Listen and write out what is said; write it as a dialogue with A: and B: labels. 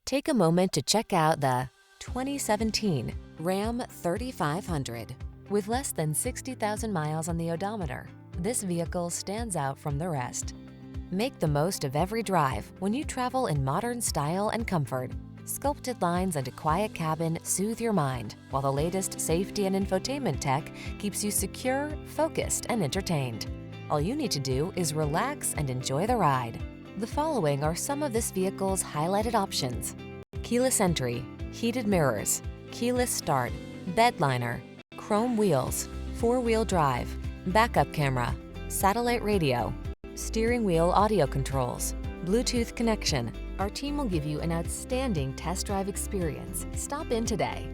A: Take a moment to check out the 2017 Ram 3500. With less than 60,000 miles on the odometer, this vehicle stands out from the rest. Make the most of every drive when you travel in modern style and comfort. Sculpted lines and a quiet cabin soothe your mind, while the latest safety and infotainment tech keeps you secure, focused, and entertained. All you need to do is relax and enjoy the ride. The following are some of this vehicle's highlighted options: keyless entry, heated mirrors, keyless start, bed liner, chrome wheels, four-wheel drive, backup camera, satellite radio, steering wheel audio controls, Bluetooth connection. Our team will give you an outstanding test drive experience. Stop in today.